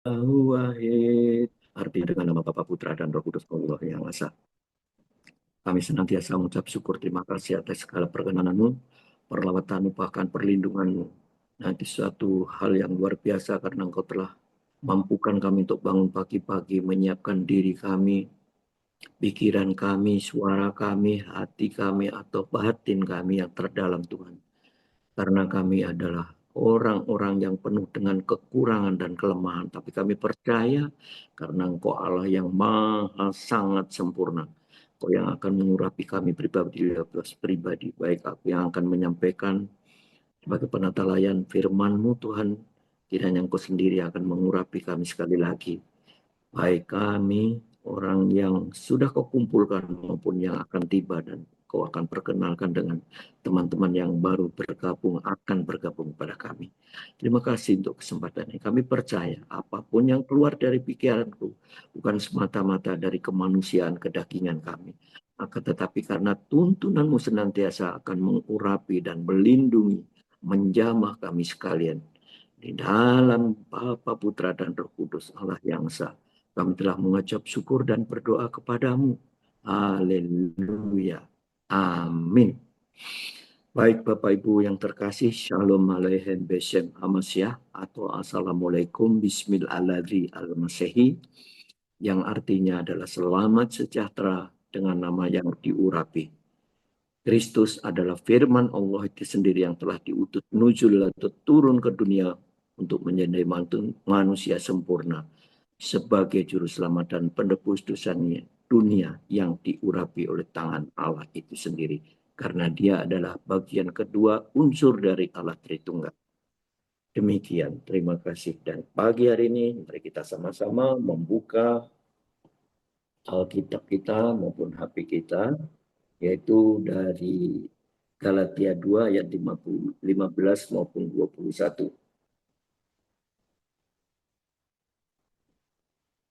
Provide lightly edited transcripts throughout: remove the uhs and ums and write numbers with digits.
Wahid. Arti dengan nama Bapa, Putra, dan Roh Kudus Allah yang Esa. Kami senantiasa mengucap syukur terima kasih atas segala perkenananmu, perlawatanmu, bahkan perlindunganmu. Nanti suatu hal yang luar biasa karena Engkau telah mampukan kami untuk bangun pagi-pagi, menyiapkan diri kami, pikiran kami, suara kami, hati kami, atau batin kami yang terdalam Tuhan. Karena kami adalah orang-orang yang penuh dengan kekurangan dan kelemahan. Tapi kami percaya karena Engkau Allah yang maha sangat sempurna. Engkau yang akan mengurapi kami pribadi. Baik aku yang akan menyampaikan sebagai penata layan firman-Mu Tuhan. Kiranya Engkau sendiri akan mengurapi kami sekali lagi. Baik kami, orang yang sudah kau kumpulkan maupun yang akan tiba dan kau akan perkenalkan dengan teman-teman yang baru bergabung, akan bergabung pada kami. Terima kasih untuk kesempatan ini. Kami percaya apapun yang keluar dari pikiranku bukan semata-mata dari kemanusiaan kedagingan kami. Akan tetapi karena tuntunanmu senantiasa akan mengurapi dan melindungi, menjamah kami sekalian. Di dalam Bapa, Putra, dan Roh Kudus Allah yang Esa. Kami telah mengucap syukur dan berdoa kepadamu. Haleluya. Amin. Baik Bapak Ibu yang terkasih, Shalom Aleichem Beshem Hamasyah atau Assalamualaikum Bismillahirrahmanirrahim Al-Masehi yang artinya adalah selamat sejahtera dengan nama yang diurapi. Kristus adalah firman Allah itu sendiri yang telah diutus nuzul atau turun ke dunia untuk menjadi manusia sempurna sebagai juru selamat dan penebus dosanya dunia yang diurapi oleh tangan Allah itu sendiri. Karena dia adalah bagian kedua unsur dari Allah Tritunggal. Demikian, terima kasih. Dan pagi hari ini mari kita sama-sama membuka Alkitab kita maupun HP kita, yaitu dari Galatia 2 ayat 15 maupun 21.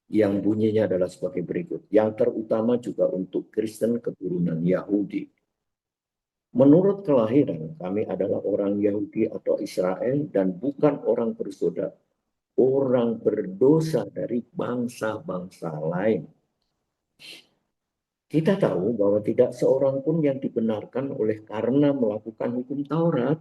Yang bunyinya adalah sebagai berikut. Yang terutama juga untuk Kristen keturunan Yahudi. Menurut kelahiran, kami adalah orang Yahudi atau Israel dan bukan orang bersaudara, orang berdosa dari bangsa-bangsa lain. Kita tahu bahwa tidak seorang pun yang dibenarkan oleh karena melakukan hukum Taurat,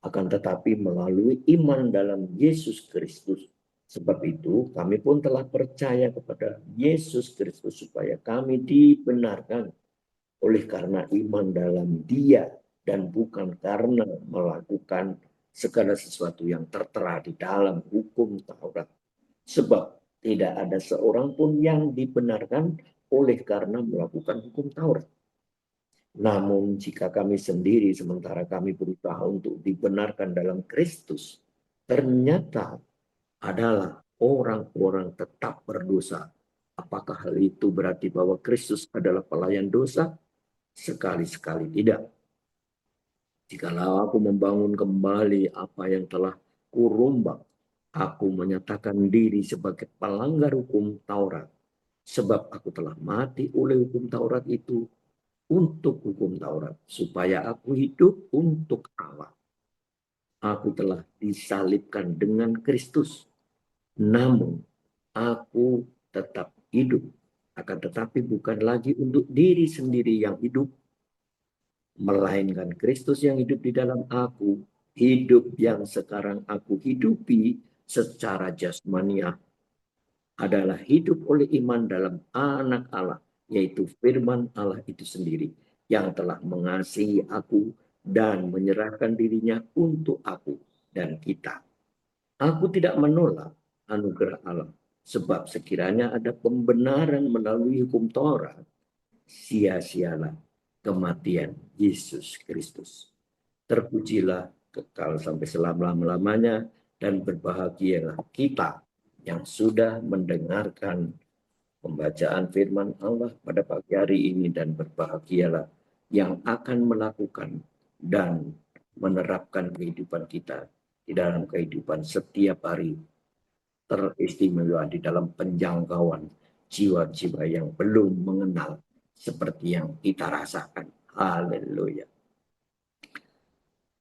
akan tetapi melalui iman dalam Yesus Kristus. Sebab itu kami pun telah percaya kepada Yesus Kristus supaya kami dibenarkan oleh karena iman dalam Dia dan bukan karena melakukan segala sesuatu yang tertera di dalam hukum Taurat. Sebab tidak ada seorang pun yang dibenarkan oleh karena melakukan hukum Taurat. Namun jika kami sendiri sementara kami berusaha untuk dibenarkan dalam Kristus, ternyata adalah orang-orang tetap berdosa. Apakah hal itu berarti bahwa Kristus adalah pelayan dosa? Sekali-sekali tidak. Jikalau aku membangun kembali apa yang telah kurombak, aku menyatakan diri sebagai pelanggar hukum Taurat. Sebab aku telah mati oleh hukum Taurat itu untuk hukum Taurat, supaya aku hidup untuk Allah. Aku telah disalibkan dengan Kristus, namun aku tetap hidup. Akan tetapi bukan lagi untuk diri sendiri yang hidup, melainkan Kristus yang hidup di dalam aku. Hidup yang sekarang aku hidupi secara jasmaniah adalah hidup oleh iman dalam anak Allah, yaitu firman Allah itu sendiri, yang telah mengasihi aku dan menyerahkan dirinya untuk aku dan kita. Aku tidak menolak anugerah Allah, sebab sekiranya ada pembenaran melalui hukum Taurat, sia-sialah kematian Yesus Kristus. Terpujilah kekal sampai selama-lamanya dan berbahagialah kita yang sudah mendengarkan pembacaan firman Allah pada pagi hari ini dan berbahagialah yang akan melakukan dan menerapkan kehidupan kita di dalam kehidupan setiap hari, teristimewa di dalam penjangkauan jiwa-jiwa yang belum mengenal seperti yang kita rasakan. Haleluya.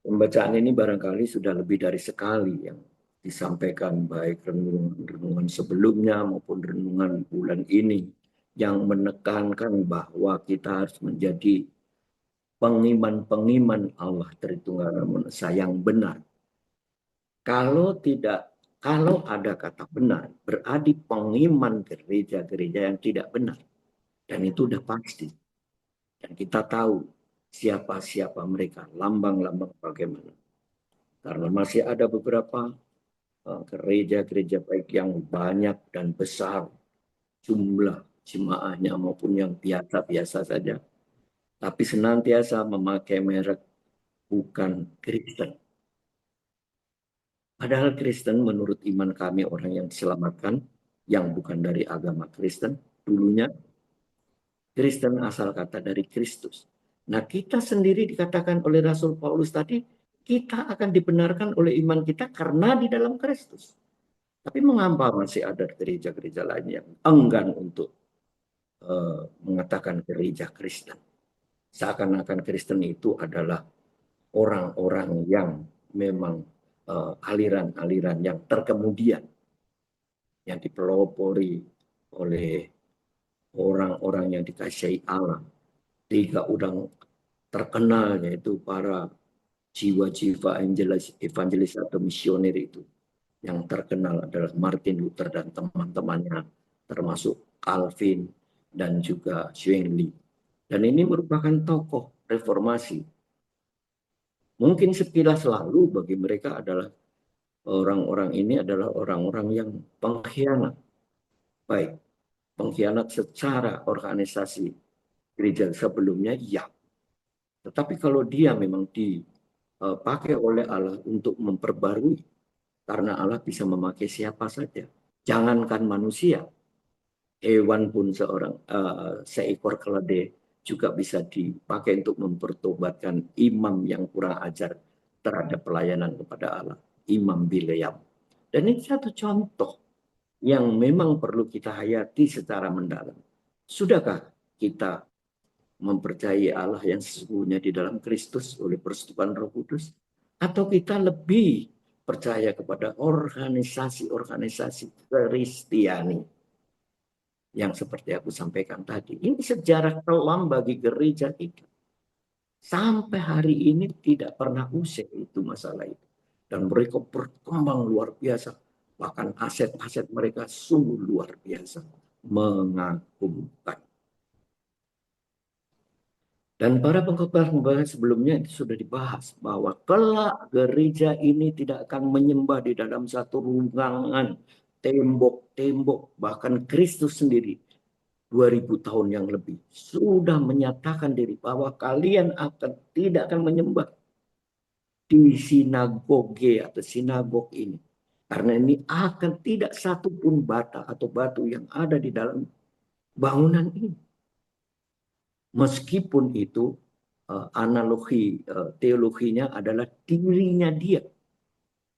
Pembacaan ini barangkali sudah lebih dari sekali yang disampaikan baik renungan sebelumnya maupun renungan bulan ini yang menekankan bahwa kita harus menjadi pengiman-pengiman Allah Tritunggal Maha Esa yang benar. Kalau ada kata benar, berarti pengiman gereja-gereja yang tidak benar. Dan itu udah pasti. Dan kita tahu siapa-siapa mereka, lambang-lambang bagaimana. Karena masih ada beberapa gereja-gereja baik yang banyak dan besar jumlah jemaahnya maupun yang biasa-biasa saja. Tapi senantiasa memakai merek bukan Kristen. Padahal Kristen menurut iman kami orang yang diselamatkan, yang bukan dari agama Kristen, dulunya Kristen asal kata dari Kristus. Nah, kita sendiri dikatakan oleh Rasul Paulus tadi, kita akan dibenarkan oleh iman kita karena di dalam Kristus. Tapi mengapa masih ada gereja-gereja lain yang enggan untuk mengatakan gereja Kristen? Seakan-akan Kristen itu adalah orang-orang yang memang aliran-aliran yang terkemudian, yang dipelopori oleh orang-orang yang dikasihi Allah. Tiga orang terkenal yaitu para jiwa-jiwa evangelis atau misioner itu. Yang terkenal adalah Martin Luther dan teman-temannya, termasuk Calvin dan juga Zwingli. Dan ini merupakan tokoh reformasi. Mungkin sekilas lalu bagi mereka adalah orang-orang ini adalah orang-orang yang pengkhianat. Baik, pengkhianat secara organisasi gereja sebelumnya, ya. Tetapi kalau dia memang dipakai oleh Allah untuk memperbarui, karena Allah bisa memakai siapa saja. Jangankan manusia, hewan pun seekor keledai juga bisa dipakai untuk mempertobatkan imam yang kurang ajar terhadap pelayanan kepada Allah, Imam Bileam. Dan ini satu contoh yang memang perlu kita hayati secara mendalam. Sudahkah kita mempercayai Allah yang sesungguhnya di dalam Kristus oleh persetubuhan Roh Kudus? Atau kita lebih percaya kepada organisasi-organisasi Kristiani yang seperti aku sampaikan tadi? Ini sejarah kelam bagi gereja kita. Sampai hari ini tidak pernah usai itu masalah itu. Dan mereka berkembang luar biasa. Bahkan aset-aset mereka sungguh luar biasa. Mengagumkan. Dan para pengkhotbah sebelumnya itu sudah dibahas bahwa kelak gereja ini tidak akan menyembah di dalam satu ruangan, tembok-tembok, bahkan Kristus sendiri 2000 tahun yang lebih sudah menyatakan diri bahwa kalian tidak akan menyembah di sinagoge atau sinagog ini. Karena ini akan tidak satupun bata atau batu yang ada di dalam bangunan ini. Meskipun itu analogi teologinya adalah dirinya dia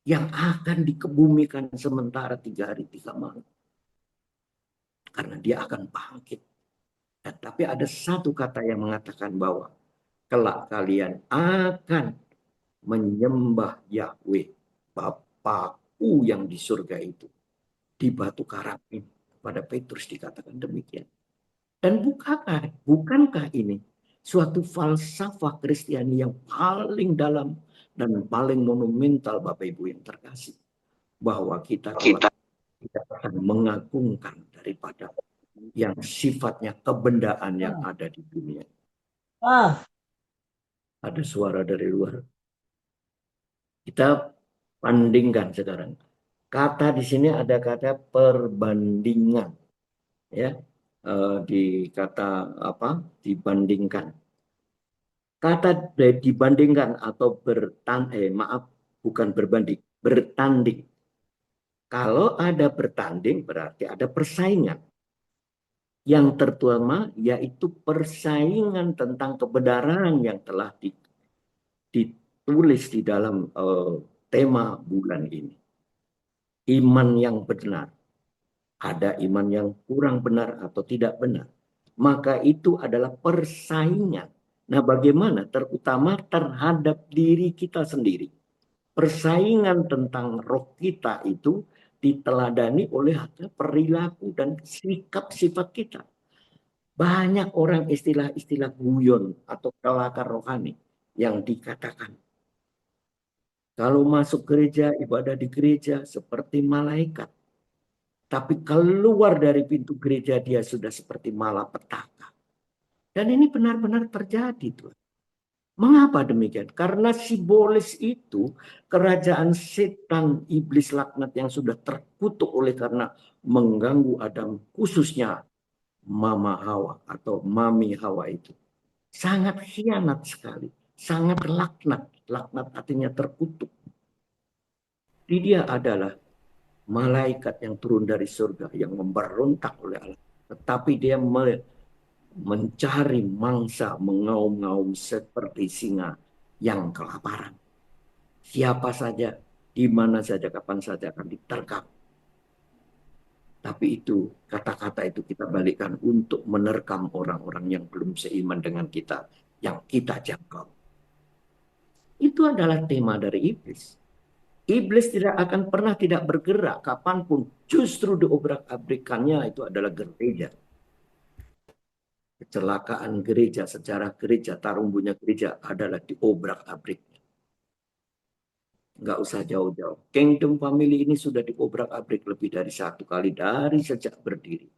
yang akan dikebumikan sementara 3 hari 3 malam. Karena dia akan bangkit. Tapi ada satu kata yang mengatakan bahwa kelak kalian akan menyembah Yahweh, Bapakku yang di surga itu, di batu karang ini. Pada Petrus dikatakan demikian. Dan bukankah ini suatu falsafah Kristiani yang paling dalam dan paling monumental, Bapak Ibu yang terkasih, bahwa kita tidak akan mengagungkan daripada yang sifatnya kebendaan yang ada di dunia. Ada suara dari luar. Kita bandingkan sekarang. Kata di sini ada kata perbandingan, ya, di kata apa? Dibandingkan. Kata dibandingkan atau bukan berbanding, bertanding. Kalau ada bertanding berarti ada persaingan. Yang terutama yaitu persaingan tentang kebenaran yang telah ditulis di dalam tema bulan ini. Iman yang benar. Ada iman yang kurang benar atau tidak benar. Maka itu adalah persaingan. Nah, bagaimana? Terutama terhadap diri kita sendiri. Persaingan tentang roh kita itu diteladani oleh perilaku dan sikap sifat kita. Banyak orang istilah-istilah guyon atau kelakar rohani yang dikatakan. Kalau masuk gereja, ibadah di gereja seperti malaikat. Tapi keluar dari pintu gereja dia sudah seperti malapetaka. Dan ini benar-benar terjadi, Tuhan. Mengapa demikian? Karena simbolis itu kerajaan setan iblis laknat yang sudah terkutuk oleh karena mengganggu Adam, khususnya Mama Hawa atau Mami Hawa itu. Sangat khianat sekali, sangat laknat. Laknat artinya terkutuk. Dia adalah malaikat yang turun dari surga yang memberontak oleh Allah. Tetapi dia mencari mangsa mengaum-ngaum seperti singa yang kelaparan. Siapa saja, di mana saja, kapan saja akan diterkam. Tapi itu, kata-kata itu kita balikan untuk menerkam orang-orang yang belum seiman dengan kita, yang kita jangkau. Itu adalah tema dari iblis. Iblis tidak akan pernah tidak bergerak kapanpun. Justru diobrak-abrikannya itu adalah gereja. Kecelakaan gereja, sejarah gereja, tarumbunya gereja adalah diobrak-abrik. Nggak usah jauh-jauh. Kingdom Family ini sudah diobrak-abrik lebih dari satu kali dari sejak berdiri.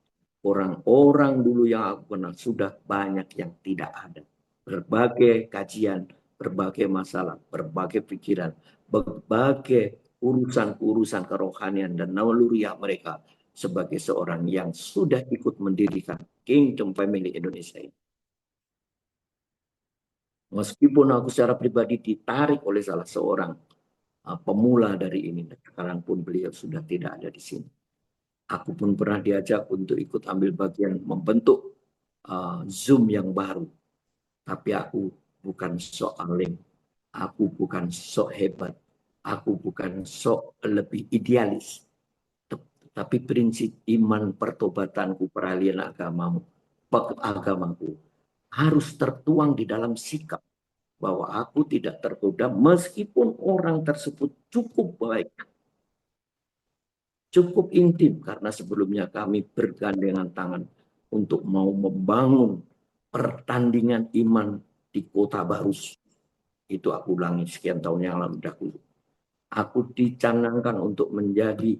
Orang-orang dulu yang aku kenal sudah banyak yang tidak ada. Berbagai kajian, berbagai masalah, berbagai pikiran, berbagai urusan-urusan kerohanian dan naluriah mereka sebagai seorang yang sudah ikut mendirikan Kingdom Family Indonesia ini. Meskipun aku secara pribadi ditarik oleh salah seorang pemula dari ini, sekarang pun beliau sudah tidak ada di sini. Aku pun pernah diajak untuk ikut ambil bagian membentuk Zoom yang baru. Tapi aku bukan sok alim, aku bukan sok hebat, aku bukan sok lebih idealis. Tapi prinsip iman pertobatanku, peralihan agamaku harus tertuang di dalam sikap bahwa aku tidak tergoda meskipun orang tersebut cukup baik, cukup intim, karena sebelumnya kami bergandengan tangan untuk mau membangun pertandingan iman di Kota Barus. Itu aku ulangi sekian tahun yang lalu dahulu. Aku dicanangkan untuk menjadi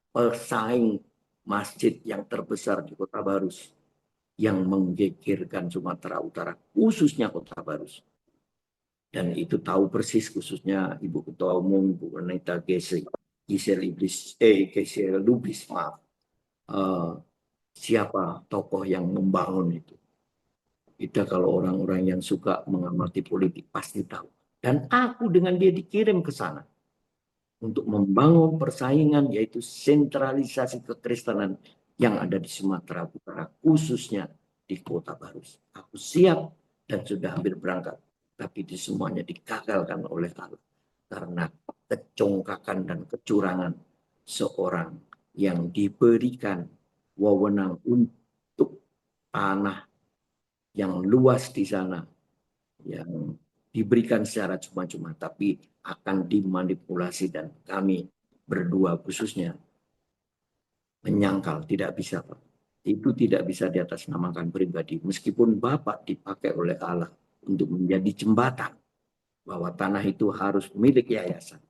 pesaing masjid yang terbesar di Kota Barus yang menggegerkan Sumatera Utara, khususnya Kota Barus. Dan itu tahu persis khususnya Ibu Ketua Umum, Ibu Renita Gisel Lubis, maaf. Siapa tokoh yang membangun itu. Kita kalau orang-orang yang suka mengamati politik pasti tahu. Dan aku dengan dia dikirim ke sana untuk membangun persaingan, yaitu sentralisasi kekristenan yang ada di Sumatera Utara, khususnya di Kota Barus. Aku siap dan sudah hampir berangkat, tapi di semuanya digagalkan oleh Allah karena kecongkakan dan kecurangan seorang yang diberikan wewenang untuk tanah yang luas di sana, yang diberikan secara cuma-cuma, tapi akan dimanipulasi, dan kami berdua khususnya menyangkal tidak bisa, Pak. Itu tidak bisa di atas namakan pribadi. Meskipun Bapak dipakai oleh Allah untuk menjadi jembatan bahwa tanah itu harus milik yayasan.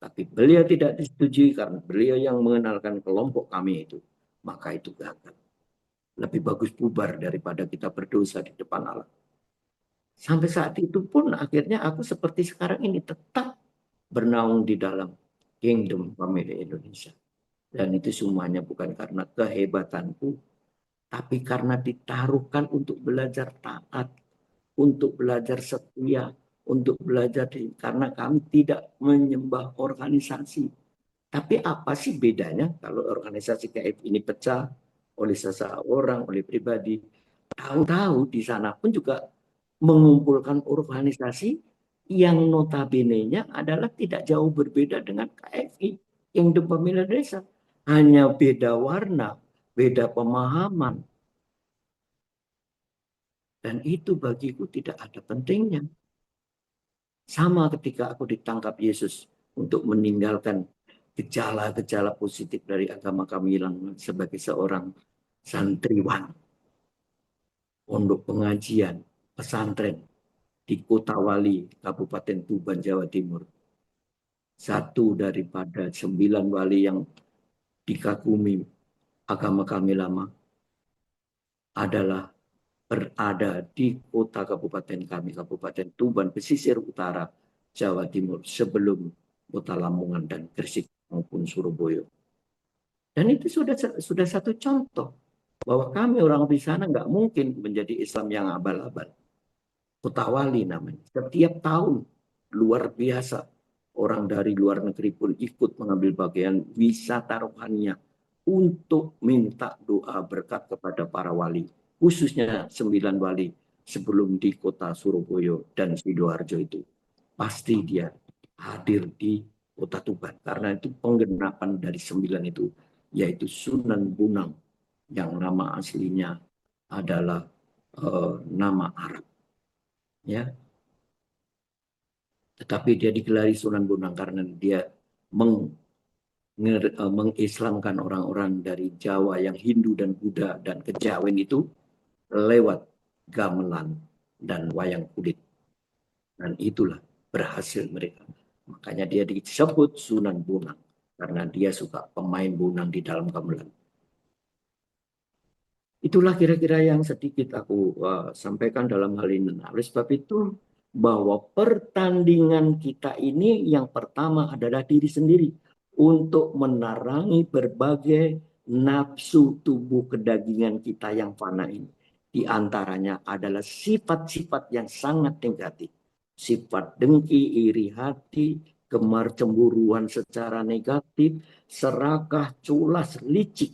Tapi beliau tidak disetujui karena beliau yang mengenalkan kelompok kami itu. Maka itu gagal. Lebih bagus bubar daripada kita berdosa di depan Allah. Sampai saat itu pun akhirnya aku seperti sekarang ini tetap bernaung di dalam Kingdom Family Indonesia. Dan itu semuanya bukan karena kehebatanku, tapi karena ditaruhkan untuk belajar taat, untuk belajar setia, untuk belajar karena kami tidak menyembah organisasi. Tapi apa sih bedanya kalau organisasi KF ini pecah oleh seseorang, oleh pribadi? Tahu-tahu di sana pun juga mengumpulkan organisasi yang notabene-nya adalah tidak jauh berbeda dengan KFI yang di pemilihan desa. Hanya beda warna, beda pemahaman. Dan itu bagiku tidak ada pentingnya. Sama ketika aku ditangkap Yesus. untuk meninggalkan gejala-gejala positif dari agama kami yang sebagai seorang santriwan, pondok pengajian, pesantren di Kota Wali, Kabupaten Tuban, Jawa Timur. Satu daripada 9 wali yang dikagumi agama kami lama adalah berada di kota kabupaten kami, Kabupaten Tuban, pesisir utara Jawa Timur, sebelum kota Lamongan dan Gresik maupun Surabaya. Dan itu sudah satu contoh bahwa kami orang di sana nggak mungkin menjadi Islam yang abal-abal. Kota Wali namanya. Setiap tahun luar biasa orang dari luar negeri pun ikut mengambil bagian wisata rohaninya untuk minta doa berkat kepada para wali, khususnya 9 wali sebelum di kota Surabaya dan Sidoarjo itu. Pasti dia hadir di kota Tuban karena itu penggenapan dari 9 itu yaitu Sunan Bonang yang nama aslinya adalah nama Arab, ya. Tetapi dia digelari Sunan Bonang karena dia mengislamkan orang-orang dari Jawa yang Hindu dan Buddha dan kejawen itu lewat gamelan dan wayang kulit. Dan itulah berhasil mereka. Makanya dia disebut Sunan Bonang karena dia suka pemain bonang di dalam gamelan. Itulah kira-kira yang sedikit aku sampaikan dalam hal ini. Oleh sebab itu, bahwa pertandingan kita ini yang pertama adalah diri sendiri untuk menarangi berbagai nafsu tubuh kedagingan kita yang fana ini. Di antaranya adalah sifat-sifat yang sangat negatif. Sifat dengki, iri hati, gemar cemburuan secara negatif, serakah, culas, licik,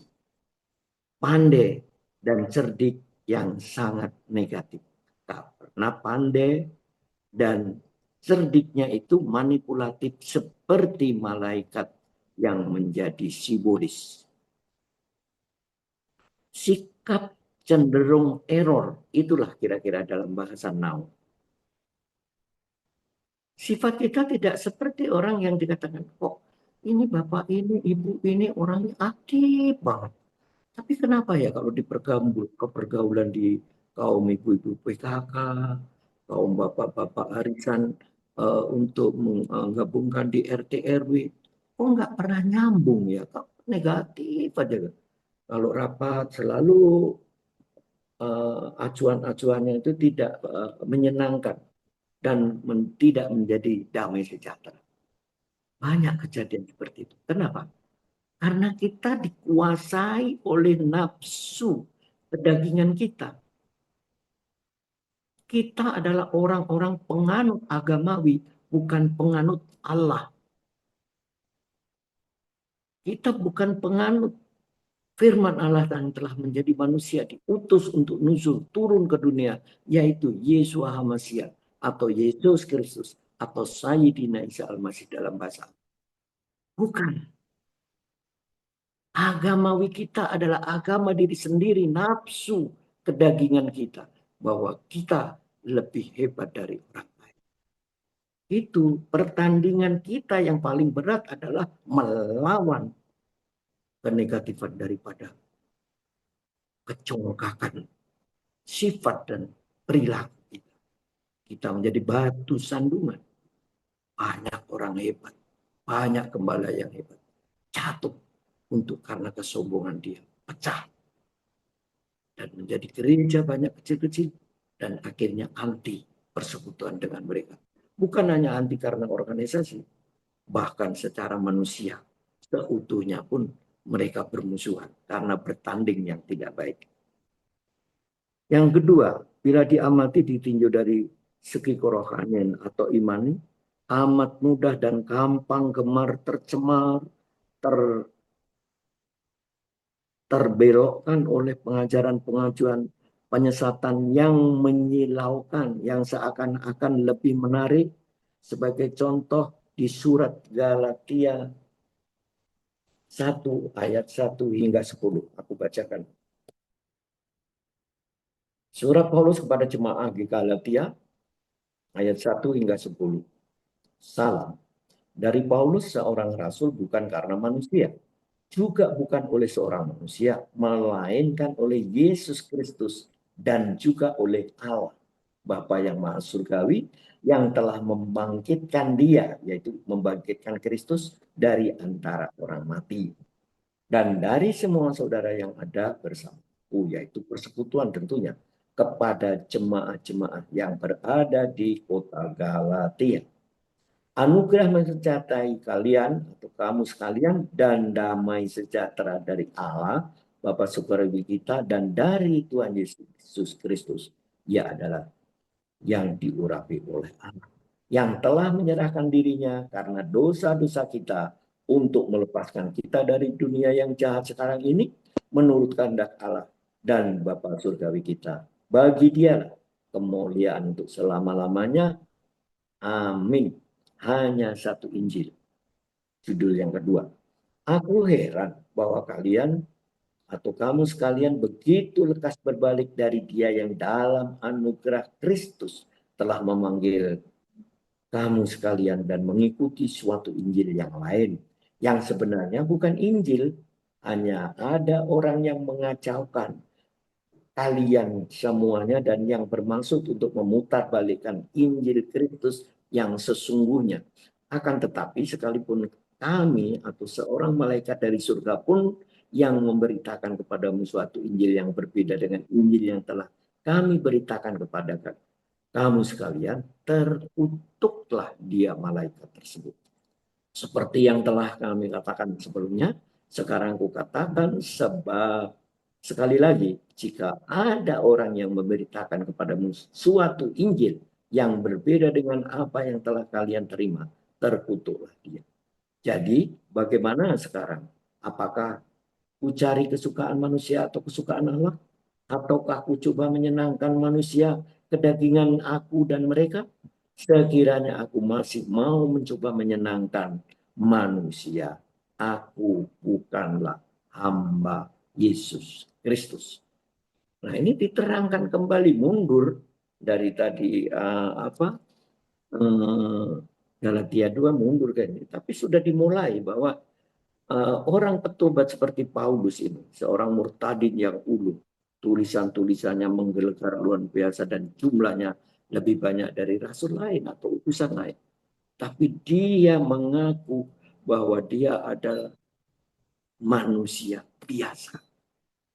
pandai, dan cerdik yang sangat negatif. Karena pandai dan cerdiknya itu manipulatif seperti malaikat yang menjadi simbolis. Sikap cenderung error, itulah kira-kira dalam bahasa now. Sifat kita tidak seperti orang yang dikatakan, kok ini bapak ini, ibu ini orangnya aktif banget. Tapi kenapa ya kalau di pergaulan di kaum ibu-ibu PKK, kaum bapak-bapak arisan untuk menggabungkan di RT RW, kok nggak pernah nyambung ya? Kok negatif aja. Kalau rapat selalu acuan-acuannya itu tidak menyenangkan dan tidak menjadi damai sejahtera. Banyak kejadian seperti itu. Kenapa? Karena kita dikuasai oleh nafsu kedagingan kita. Kita adalah orang-orang penganut agamawi, bukan penganut Allah. Kita bukan penganut firman Allah yang telah menjadi manusia, diutus untuk nuzul, turun ke dunia, yaitu Yeshua HaMashiach atau Yesus Kristus atau Sayyidina Isa Al-Masih dalam bahasa. Bukan. Agamawi kita adalah agama diri sendiri, nafsu kedagingan kita. Bahwa kita lebih hebat dari orang lain. Itu pertandingan kita yang paling berat adalah melawan kenegatifan daripada kecongkakan sifat dan perilaku kita. Kita menjadi batu sandungan. Banyak orang hebat, banyak gembala yang hebat. Jatuh untuk karena kesombongan dia. Pecah. Dan menjadi gereja banyak kecil-kecil. Dan akhirnya anti persekutuan dengan mereka. Bukan hanya anti karena organisasi. Bahkan secara manusia. Seutuhnya pun mereka bermusuhan. Karena bertanding yang tidak baik. Yang kedua, bila diamati ditinjau dari segi kerohanian atau iman, amat mudah dan gampang gemar tercemar, terbelokkan oleh pengajaran-pengajuan penyesatan yang menyilaukan, yang seakan-akan lebih menarik. Sebagai contoh di surat Galatia 1 ayat 1 hingga 10. Aku bacakan. Surat Paulus kepada jemaah di Galatia ayat 1 hingga 10. Salam. dari Paulus seorang rasul bukan karena manusia, juga bukan oleh seorang manusia, melainkan oleh Yesus Kristus dan juga oleh Allah, Bapa yang Maha Surgawi, yang telah membangkitkan dia, yaitu membangkitkan Kristus dari antara orang mati. Dan dari semua saudara yang ada bersamaku, yaitu persekutuan tentunya, kepada jemaat-jemaat yang berada di kota Galatia. Anugerah mensertai kalian atau kamu sekalian dan damai sejahtera dari Allah Bapa Surgawi kita dan dari Tuhan Yesus Kristus. Ia adalah yang diurapi oleh Allah, yang telah menyerahkan dirinya karena dosa-dosa kita untuk melepaskan kita dari dunia yang jahat sekarang ini menurut kehendak Allah dan Bapa Surgawi kita. Bagi Dialah kemuliaan untuk selama-lamanya. Amin. Hanya satu Injil. Judul yang kedua. Aku heran bahwa kalian atau kamu sekalian begitu lekas berbalik dari Dia yang dalam anugerah Kristus telah memanggil kamu sekalian dan mengikuti suatu Injil yang lain. Yang sebenarnya bukan Injil. Hanya ada orang yang mengacaukan kalian semuanya dan yang bermaksud untuk memutarbalikkan Injil Kristus yang sesungguhnya. Akan tetapi sekalipun kami atau seorang malaikat dari surga pun yang memberitakan kepadamu suatu Injil yang berbeda dengan Injil yang telah kami beritakan kepada kamu sekalian, terkutuklah dia malaikat tersebut. Seperti yang telah kami katakan sebelumnya, sekarang kukatakan sebab sekali lagi, jika ada orang yang memberitakan kepadamu suatu Injil yang berbeda dengan apa yang telah kalian terima, terkutuklah dia. Jadi, bagaimana sekarang? Apakah ku cari kesukaan manusia atau kesukaan Allah? Ataukah ku coba menyenangkan manusia, kedagingan aku dan mereka? Sekiranya aku masih mau mencoba menyenangkan manusia, aku bukanlah hamba Yesus Kristus. Nah, ini diterangkan kembali mundur dari tadi Galatia 2 mundur kan ini. Tapi sudah dimulai bahwa orang petobat seperti Paulus ini, seorang murtadin yang ulu, tulisan-tulisannya menggelegar luar biasa dan jumlahnya lebih banyak dari rasul lain atau utusan lain. Tapi dia mengaku bahwa dia adalah manusia biasa.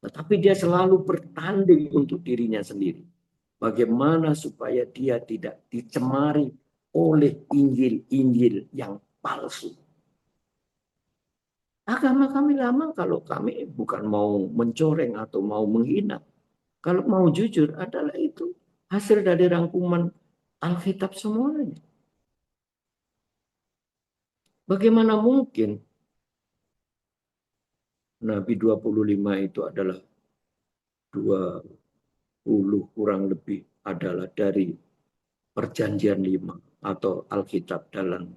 Tetapi dia selalu bertanding untuk dirinya sendiri. Bagaimana supaya dia tidak dicemari oleh Injil-Injil yang palsu. Agama kami lama kalau kami bukan mau mencoreng atau mau menghina. Kalau mau jujur adalah itu hasil dari rangkuman Alkitab semuanya. Bagaimana mungkin Nabi 25 itu adalah 20 kurang lebih adalah dari Perjanjian 5 atau Alkitab dalam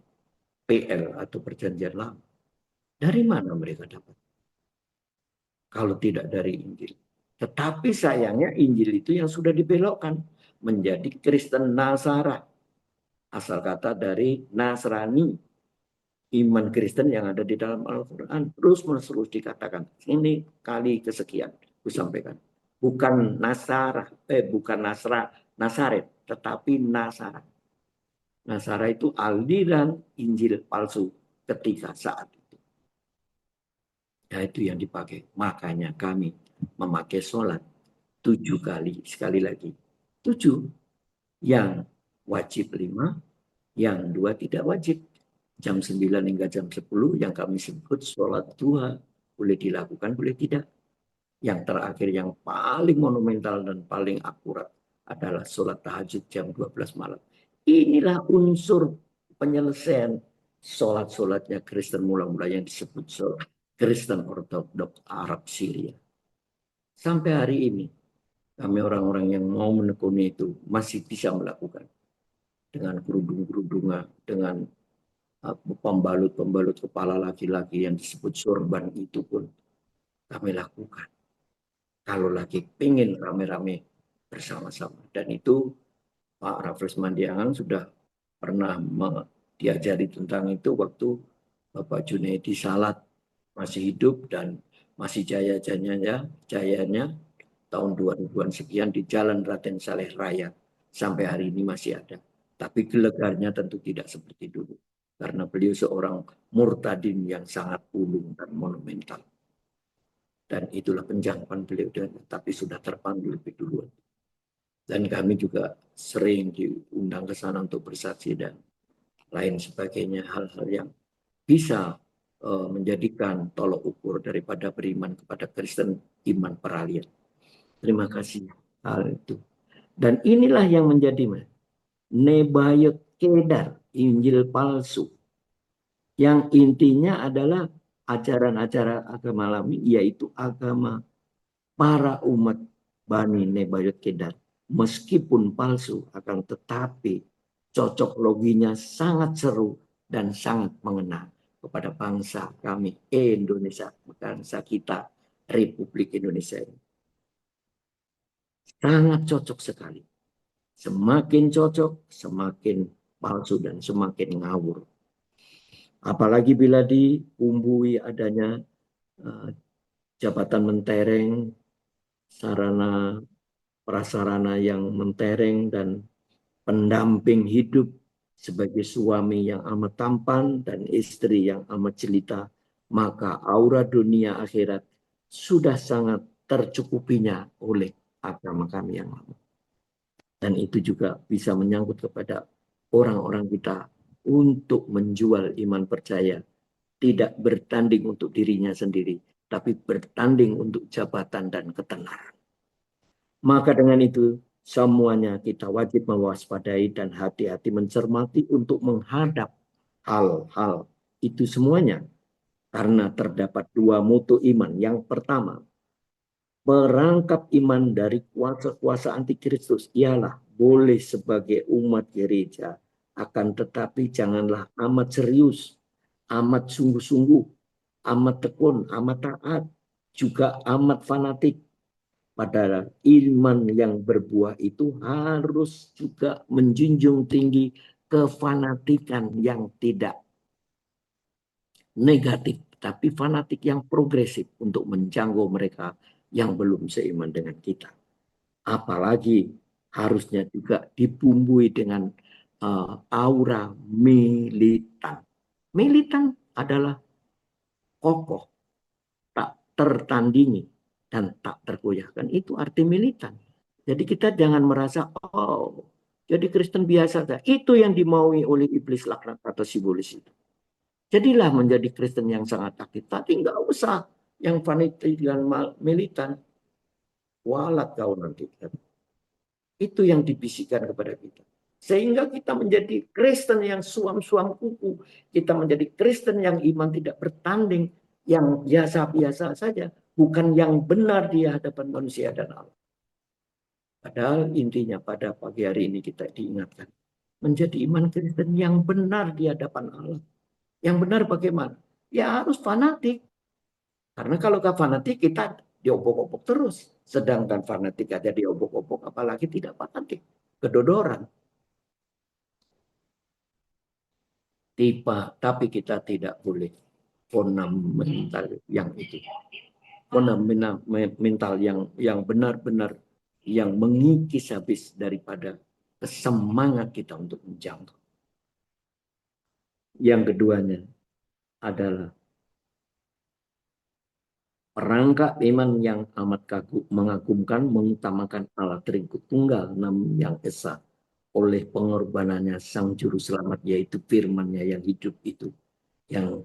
PL atau Perjanjian Lama. Dari mana mereka dapat? Kalau tidak dari Injil. Tetapi sayangnya Injil itu yang sudah dibelokkan menjadi Kristen Nasara. Asal kata dari Nasrani, iman Kristen yang ada di dalam Al-Quran. Terus-menerus dikatakan. Ini kali kesekian aku sampaikan. Bukan bukan Nasaret, tetapi Nasara. Nasara itu aliran Injil palsu ketika saat itu. Nah, itu yang dipakai. Makanya kami memakai sholat 7 kali. Sekali lagi. 7. Yang wajib 5. Yang 2 tidak wajib. Jam 9 hingga jam 10 yang kami sebut sholat duha. Boleh dilakukan, boleh tidak. Yang terakhir yang paling monumental dan paling akurat adalah sholat tahajud jam 12 malam. Inilah unsur penyelesaian sholat-sholatnya Kristen mula-mula yang disebut sholat Kristen Ortodoks Arab Syria. Sampai hari ini kami orang-orang yang mau menekuni itu masih bisa melakukan dengan kerudung-kerudungan, dengan pembalut-pembalut kepala laki-laki yang disebut sorban itu pun kami lakukan. Kalau lagi pengen rame-rame bersama-sama. Dan itu Pak Raffles Mandiangan sudah pernah diajari tentang itu waktu Bapak Junaidi Salat masih hidup dan masih jayanya tahun 2000-an sekian di Jalan Raden Saleh Raya sampai hari ini masih ada. Tapi gelegarnya tentu tidak seperti dulu karena beliau seorang murtadin yang sangat ulung dan monumental. Dan itulah penjangkauan beliau, tapi sudah terpanggil lebih duluan. Dan kami juga sering diundang ke sana untuk bersaksi dan lain sebagainya, hal-hal yang bisa menjadikan tolok ukur daripada beriman kepada Kristen iman peralihan. Terima kasih hal itu. Dan inilah yang menjadi Nebayot Kedar, Injil palsu. Yang intinya adalah ajaran-ajaran agama lain, yaitu agama para umat Bani Nebayot Kedar. Meskipun palsu, akan tetapi cocok loginya sangat seru dan sangat mengena kepada bangsa kami Indonesia, bangsa kita Republik Indonesia ini. Sangat cocok sekali. Semakin cocok, semakin palsu dan semakin ngawur. Apalagi bila dibumbui adanya jabatan mentereng, sarana prasarana yang mentereng dan pendamping hidup sebagai suami yang amat tampan dan istri yang amat jelita, maka aura dunia akhirat sudah sangat tercukupinya oleh agama kami yang lama. Dan itu juga bisa menyangkut kepada orang-orang kita untuk menjual iman percaya, tidak bertanding untuk dirinya sendiri, tapi bertanding untuk jabatan dan ketenaran. Maka dengan itu, semuanya kita wajib mewaspadai dan hati-hati mencermati untuk menghadap hal-hal itu semuanya. Karena terdapat dua mutu iman. Yang pertama, perangkap iman dari kuasa-kuasa antikristus ialah boleh sebagai umat gereja, akan tetapi janganlah amat serius, amat sungguh-sungguh, amat tekun, amat taat, juga amat fanatik. Padahal iman yang berbuah itu harus juga menjunjung tinggi kefanatikan yang tidak negatif, tapi fanatik yang progresif untuk menjangkau mereka yang belum seiman dengan kita. Apalagi harusnya juga dibumbui dengan aura militan. Militan adalah kokoh, tak tertandingi, dan tak tergoyahkan. Itu arti militan. Jadi kita jangan merasa, oh, jadi Kristen biasa saja. Itu yang dimaui oleh iblis laknat atau sibolis itu. Jadilah menjadi Kristen yang sangat aktif. Tapi nggak usah yang fanatik dan militan. Walat kau nanti. Itu yang dibisikkan kepada kita. Sehingga kita menjadi Kristen yang suam-suam kuku. Kita menjadi Kristen yang iman tidak bertanding. Yang biasa-biasa saja. Bukan yang benar di hadapan manusia dan Allah. Padahal intinya pada pagi hari ini kita diingatkan. Menjadi iman Kristen yang benar di hadapan Allah. Yang benar bagaimana? Ya harus fanatik. Karena kalau gak fanatik kita diobok-obok terus. Sedangkan fanatik aja diobok-obok, apalagi tidak fanatik. Kedodoran. Tapi kita tidak boleh fundamental yang itu. Fundamental yang benar-benar yang mengikis habis daripada semangat kita untuk menjangkau. Yang keduanya adalah perangkat iman yang amat mengagumkan, mengutamakan Allah Tritunggal namun yang esa oleh pengorbanannya Sang Juru Selamat, yaitu firman-Nya yang hidup itu, yang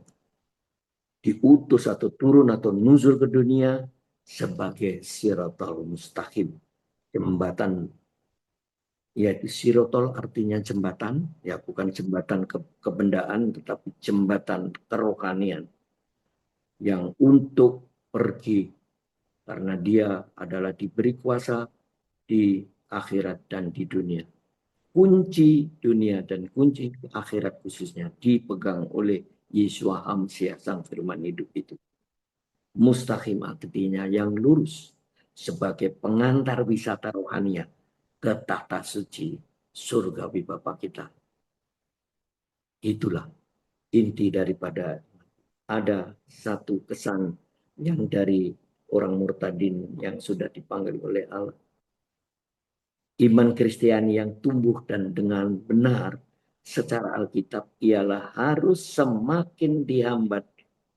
diutus atau turun atau nuzul ke dunia sebagai siratal mustaqim, jembatan. Yaitu sirotol artinya jembatan, ya bukan jembatan kebendaan, tetapi jembatan kerohanian yang untuk pergi karena dia adalah diberi kuasa di akhirat dan di dunia. Kunci dunia dan kunci akhirat khususnya dipegang oleh Yeshua Hamsyah, sang firman hidup itu. Mustaqim artinya yang lurus sebagai pengantar wisata rohania ke tahta suci surgawi Bapa kita. Itulah inti daripada ada satu kesan yang dari orang murtadin yang sudah dipanggil oleh Allah. Iman Kristiani yang tumbuh dan dengan benar secara Alkitab ialah harus semakin dihambat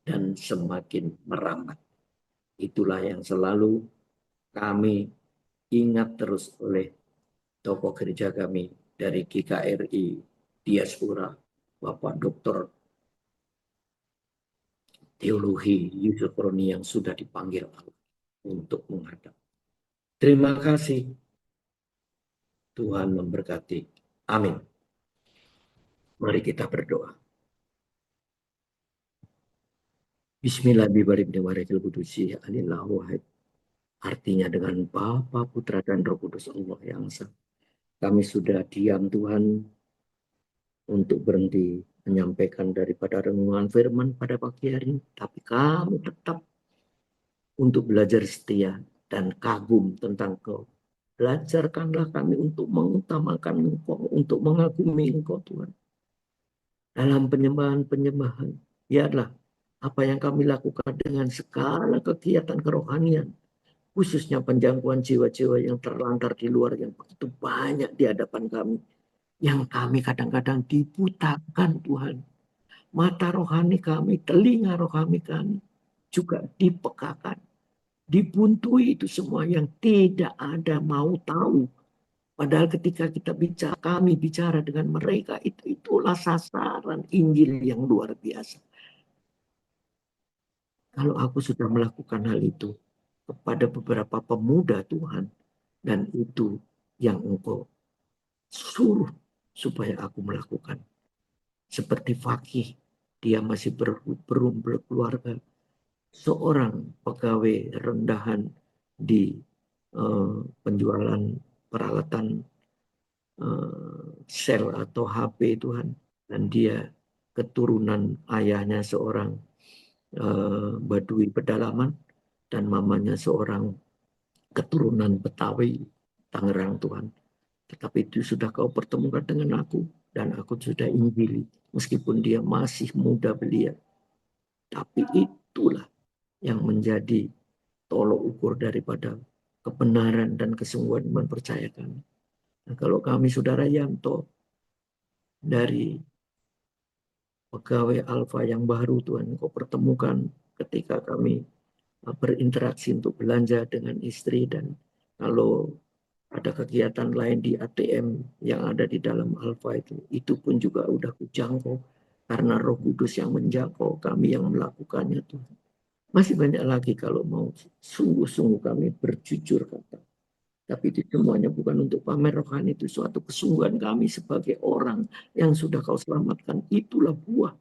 dan semakin merambat. Itulah yang selalu kami ingat terus oleh tokoh gereja kami dari GKRI Diaspora, Bapak Dr. Teologi Yusuf Roni yang sudah dipanggil untuk menghadap. Terima kasih. Tuhan memberkati. Amin. Mari kita berdoa. Bismillahirrahmanirrahim. Artinya dengan Bapa, Putra, dan Roh Kudus Allah yang Esa. Kami sudah diam Tuhan untuk berhenti menyampaikan daripada renungan firman pada pagi hari ini. Tapi kami tetap untuk belajar setia dan kagum tentang Kau. Belajarkanlah kami untuk mengutamakan Engkau, untuk mengagumi Engkau Tuhan. Dalam penyembahan-penyembahan, biarlah apa yang kami lakukan dengan segala kegiatan kerohanian, khususnya penjangkauan jiwa-jiwa yang terlantar di luar yang begitu banyak di hadapan kami, yang kami kadang-kadang dibutakan Tuhan. Mata rohani kami, telinga rohani kami juga dipekakan, dibuntui itu semua yang tidak ada mau tahu. Padahal ketika kita bicara, kami bicara dengan mereka, itulah sasaran Injil yang luar biasa. Kalau aku sudah melakukan hal itu kepada beberapa pemuda Tuhan, dan itu yang Engkau suruh supaya aku melakukan. Seperti Fakih, dia masih berkeluarga, seorang pegawai rendahan di penjualan peralatan sel atau HP Tuhan, dan dia keturunan ayahnya seorang Badui pedalaman dan mamanya seorang keturunan Betawi Tangerang Tuhan. Tetapi itu sudah Kau pertemukan dengan aku dan aku sudah injili meskipun dia masih muda belia. Tapi itulah yang menjadi tolok ukur daripada kebenaran dan kesungguhan iman percaya kami. Nah, kalau kami saudara Yanto dari pegawai Alfa yang baru Tuhan, Kau pertemukan ketika kami berinteraksi untuk belanja dengan istri, dan kalau ada kegiatan lain di ATM yang ada di dalam Alfa itu pun juga udah kujangkau karena Roh Kudus yang menjangkau kami yang melakukannya Tuhan. Masih banyak lagi kalau mau sungguh-sungguh kami berjujur kata. Tapi itu semuanya bukan untuk pamer rohani, itu suatu kesungguhan kami sebagai orang yang sudah Kau selamatkan. Itulah buah.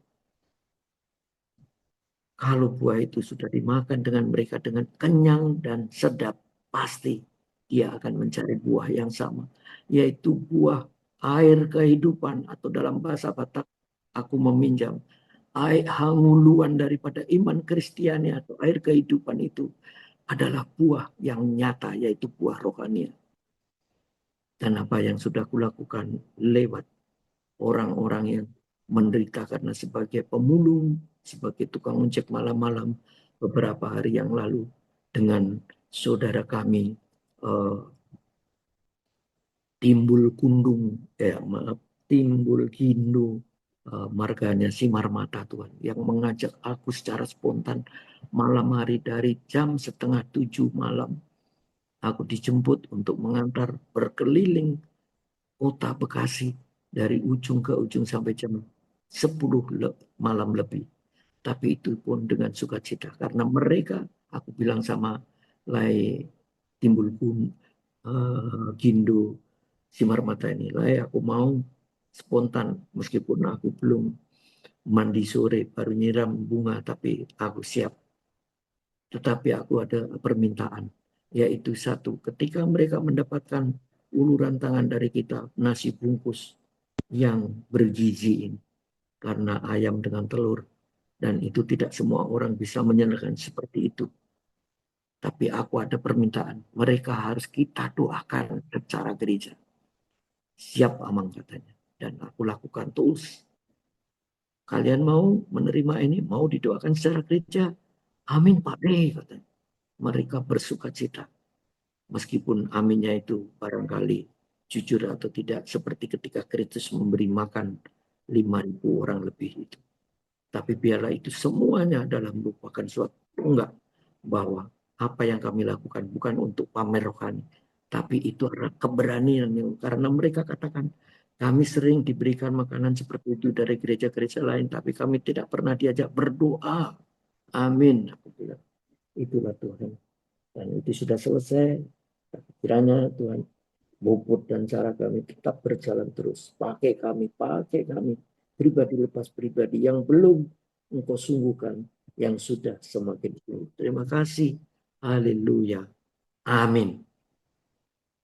Kalau buah itu sudah dimakan dengan mereka dengan kenyang dan sedap, pasti dia akan mencari buah yang sama, yaitu buah air kehidupan, atau dalam bahasa Batak, aku meminjam air hanguluan daripada iman Kristiani atau air kehidupan itu adalah buah yang nyata, yaitu buah rohani. Dan apa yang sudah kulakukan lewat orang-orang yang menderita karena sebagai pemulung, sebagai tukang ojek malam-malam beberapa hari yang lalu, dengan saudara kami uh, Timbul Kundung, Timbul Hindu, marganya Simar Mata Tuhan, yang mengajak aku secara spontan malam hari dari jam 6:30 malam. Aku dijemput untuk mengantar berkeliling kota Bekasi dari ujung ke ujung sampai jam 10 malam lebih. Tapi itu pun dengan sukacita karena mereka, aku bilang sama Lai Timbul Pun Gindo Simar Mata ini, Lai aku mau spontan meskipun aku belum mandi sore baru nyiram bunga, tapi aku siap. Tetapi aku ada permintaan, yaitu satu, ketika mereka mendapatkan uluran tangan dari kita, nasi bungkus yang bergizi ini, karena ayam dengan telur, dan itu tidak semua orang bisa menyelesaikan seperti itu. Tapi aku ada permintaan, mereka harus kita doakan secara gereja. Siap Amang katanya. Dan aku lakukan terus. kalian mau menerima ini, mau didoakan secara gereja. Amin Pak D, katanya. Mereka bersuka cita. Meskipun aminnya itu barangkali jujur atau tidak, seperti ketika Kristus memberi makan 5.000 orang lebih itu. Tapi biarlah itu semuanya adalah merupakan suatu enggak, bahwa apa yang kami lakukan bukan untuk pamer rohani, tapi itu adalah keberanian karena mereka katakan kami sering diberikan makanan seperti itu dari gereja-gereja lain, tapi kami tidak pernah diajak berdoa. Amin. Aku bilang, itulah Tuhan. Dan itu sudah selesai. Kiranya Tuhan Bobot dan cara kami tetap berjalan terus. Pakai kami. Pribadi lepas pribadi yang belum engkau sungguhkan, yang sudah semakin sulit. Terima kasih. Haleluya. Amin.